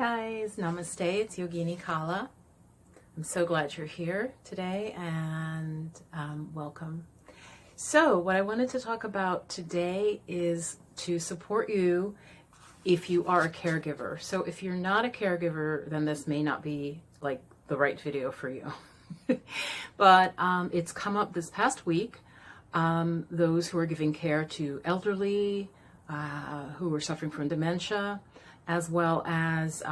guys, namaste, it's Yogini Kala. I'm so glad you're here today and welcome. So what I wanted to talk about today is to support you if you are a caregiver. So if you're not a caregiver, then this may not be like the right video for you. But it's come up this past week, those who are giving care to elderly, who are suffering from dementia, as well as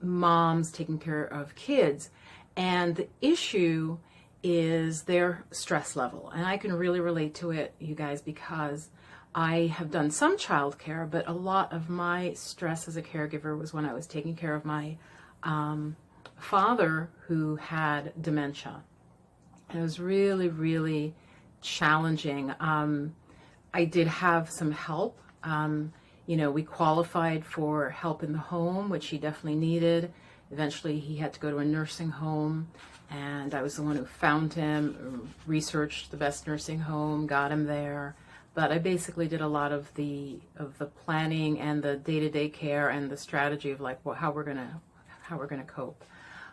moms taking care of kids. And the issue is their stress level. And I can really relate to it, you guys, because I have done some childcare, but a lot of my stress as a caregiver was when I was taking care of my father who had dementia. And it was really, really challenging. I did have some help. We qualified for help in the home, which he definitely needed. Eventually, he had to go to a nursing home, and I was the one who found him, researched the best nursing home, got him there. But I basically did a lot of the planning and the day-to-day care and the strategy of like how we're gonna cope.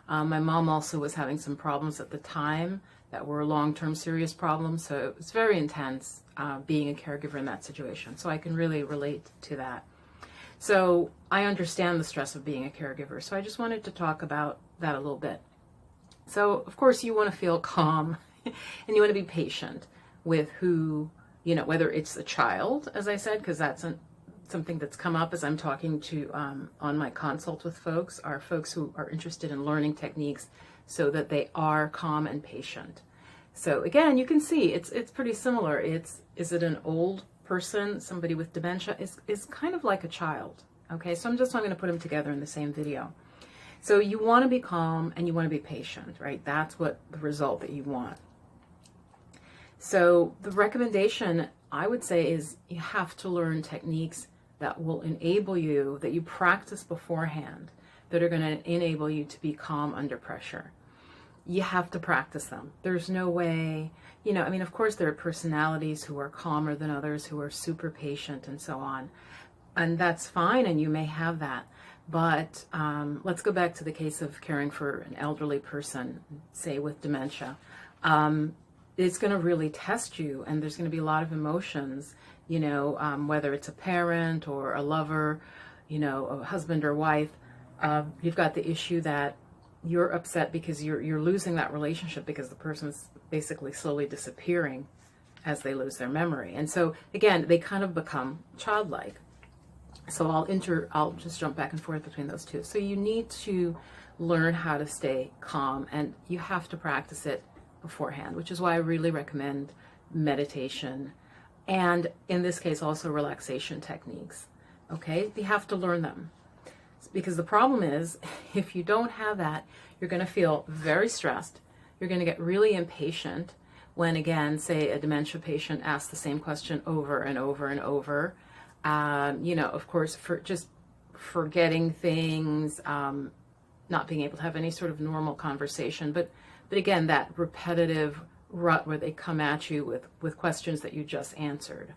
My mom also was having some problems at the time that were long-term serious problems, so it was very intense being a caregiver in that situation. So I can really relate to that. So I understand the stress of being a caregiver. So I just wanted to talk about that a little bit. So of course you want to feel calm and you want to be patient with who, whether it's a child, as I said, because that's something that's come up as I'm talking to on my consult with folks, are folks who are interested in learning techniques so that they are calm and patient. So again, you can see it's pretty similar. Is it an old person, somebody with dementia? Is kind of like a child. Okay, so I'm going to put them together in the same video. So you want to be calm and you want to be patient, right? That's what the result that you want. So the recommendation I would say is you have to learn techniques that will enable you, that you practice beforehand, that are going to enable you to be calm under pressure. You have to practice them. There's no way, of course there are personalities who are calmer than others, who are super patient and so on. And that's fine, and you may have that. But let's go back to the case of caring for an elderly person, say with dementia. It's going to really test you, and there's going to be a lot of emotions, whether it's a parent or a lover, a husband or wife. You've got the issue that you're upset because you're losing that relationship because the person's basically slowly disappearing as they lose their memory. And so again, they kind of become childlike. So I'll just jump back and forth between those two. So you need to learn how to stay calm, and you have to practice it beforehand, which is why I really recommend meditation, and in this case also relaxation techniques. Okay, you have to learn them, because the problem is if you don't have that, you're going to feel very stressed. You're going to get really impatient when, again, say a dementia patient asks the same question over and over and over. Of course, for just forgetting things, not being able to have any sort of normal conversation, but again, that repetitive rut where they come at you with questions that you just answered.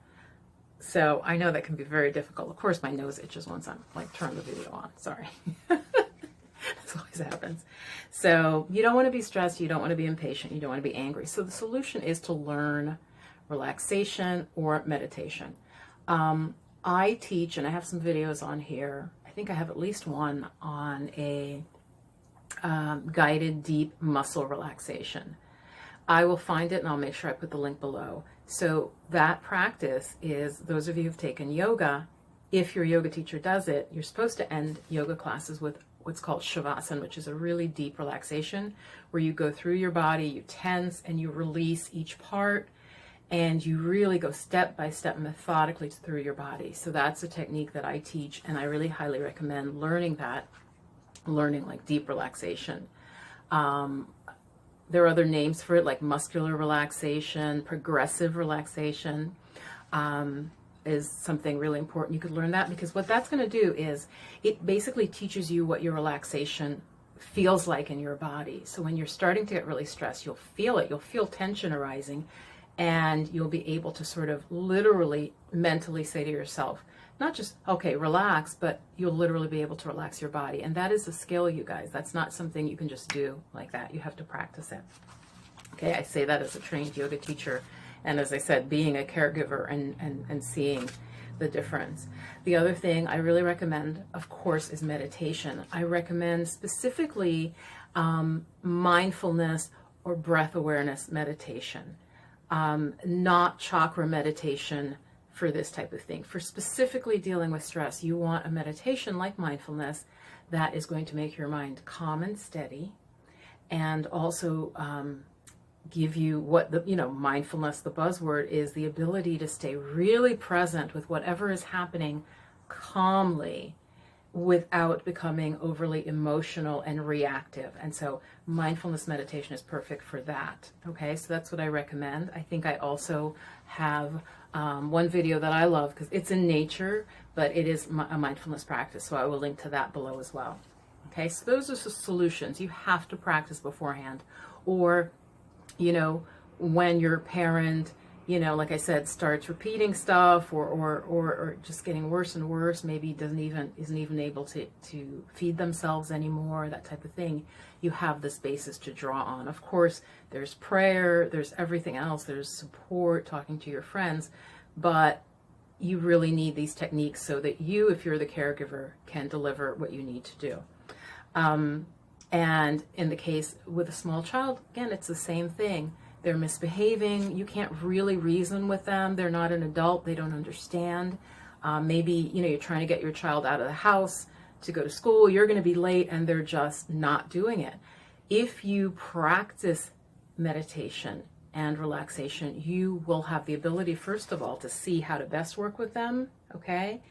So I know that can be very difficult. Of course, my nose itches once I'm turn the video on. Sorry. This always happens. So you don't want to be stressed. You don't want to be impatient. You don't want to be angry. So the solution is to learn relaxation or meditation. I teach, and I have some videos on here. I think I have at least one on a guided deep muscle relaxation. I will find it and I'll make sure I put the link below. So that practice is, those of you who've taken yoga, if your yoga teacher does it, you're supposed to end yoga classes with what's called shavasana, which is a really deep relaxation where you go through your body, you tense and you release each part, and you really go step by step methodically through your body. So that's a technique that I teach, and I really highly recommend learning like deep relaxation. There are other names for it, like muscular relaxation, progressive relaxation is something really important. You could learn that, because what that's going to do is it basically teaches you what your relaxation feels like in your body. So when you're starting to get really stressed, you'll feel it. You'll feel tension arising, and you'll be able to sort of literally mentally say to yourself, not just, okay, relax, but you'll literally be able to relax your body. And that is a skill, you guys. That's not something you can just do like that. You have to practice it. Okay, I say that as a trained yoga teacher. And as I said, being a caregiver and seeing the difference. The other thing I really recommend, of course, is meditation. I recommend specifically mindfulness or breath awareness meditation, not chakra meditation for this type of thing. For specifically dealing with stress, you want a meditation like mindfulness that is going to make your mind calm and steady, and also give you what the, mindfulness, the buzzword, is the ability to stay really present with whatever is happening calmly without becoming overly emotional and reactive. And so mindfulness meditation is perfect for that. Okay, so that's what I recommend. I think I also have one video that I love because it's in nature, but it is a mindfulness practice. So I will link to that below as well. Okay, so those are the solutions. You have to practice beforehand. Or when your parent, like I said, starts repeating stuff or just getting worse and worse, maybe isn't even able to feed themselves anymore, that type of thing, you have this basis to draw on. Of course, there's prayer, there's everything else, there's support, talking to your friends, but you really need these techniques so that you, if you're the caregiver, can deliver what you need to do. And in the case with a small child, again, it's the same thing. They're misbehaving. You can't really reason with them. They're not an adult. They don't understand. Maybe, you're trying to get your child out of the house to go to school. You're going to be late and they're just not doing it. If you practice meditation and relaxation, you will have the ability, first of all, to see how to best work with them. Okay?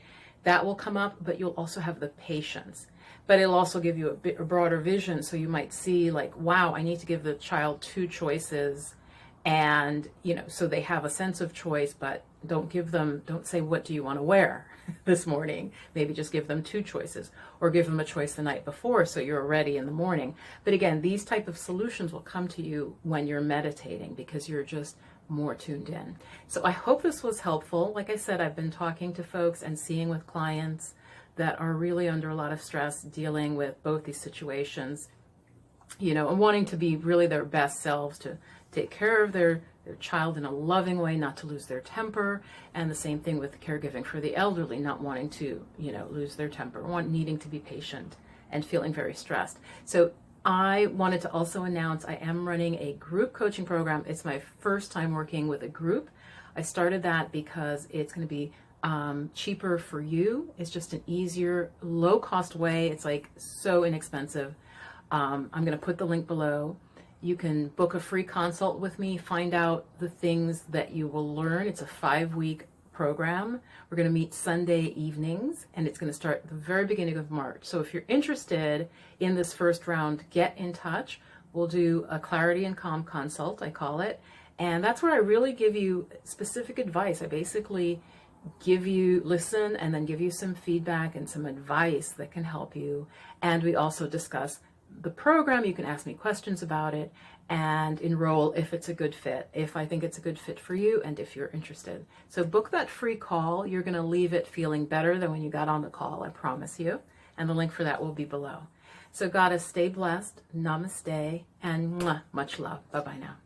That will come up, but you'll also have the patience. But it'll also give you a broader vision. So you might see like, wow, I need to give the child 2 choices. And, so they have a sense of choice, but don't say, what do you want to wear this morning? Maybe just give them 2 choices, or give them a choice the night before so you're ready in the morning. But again, these type of solutions will come to you when you're meditating because you're just more tuned in. So I hope this was helpful. Like I said, I've been talking to folks and seeing with clients that are really under a lot of stress, dealing with both these situations, and wanting to be really their best selves, to take care of their child in a loving way, not to lose their temper. And the same thing with caregiving for the elderly, not wanting to, lose their temper, needing to be patient and feeling very stressed. So I wanted to also announce I am running a group coaching program. It's my first time working with a group. I started that because it's going to be cheaper for you. It's just an easier, low-cost way. It's like so inexpensive. I'm going to put the link below. You can book a free consult with me, find out the things that you will learn. It's a 5-week program. We're going to meet Sunday evenings, and it's going to start at the very beginning of March. So if you're interested in this first round, get in touch. We'll do a clarity and calm consult, I call it. And that's where I really give you specific advice. I basically listen and then give you some feedback and some advice that can help you. And we also discuss the program. You can ask me questions about it and enroll if it's a good fit, if I think it's a good fit for you, and if you're interested. So book that free call. You're going to leave it feeling better than when you got on the call, I promise you. And the link for that will be below. So goddess, stay blessed, namaste, and much love. Bye-bye now.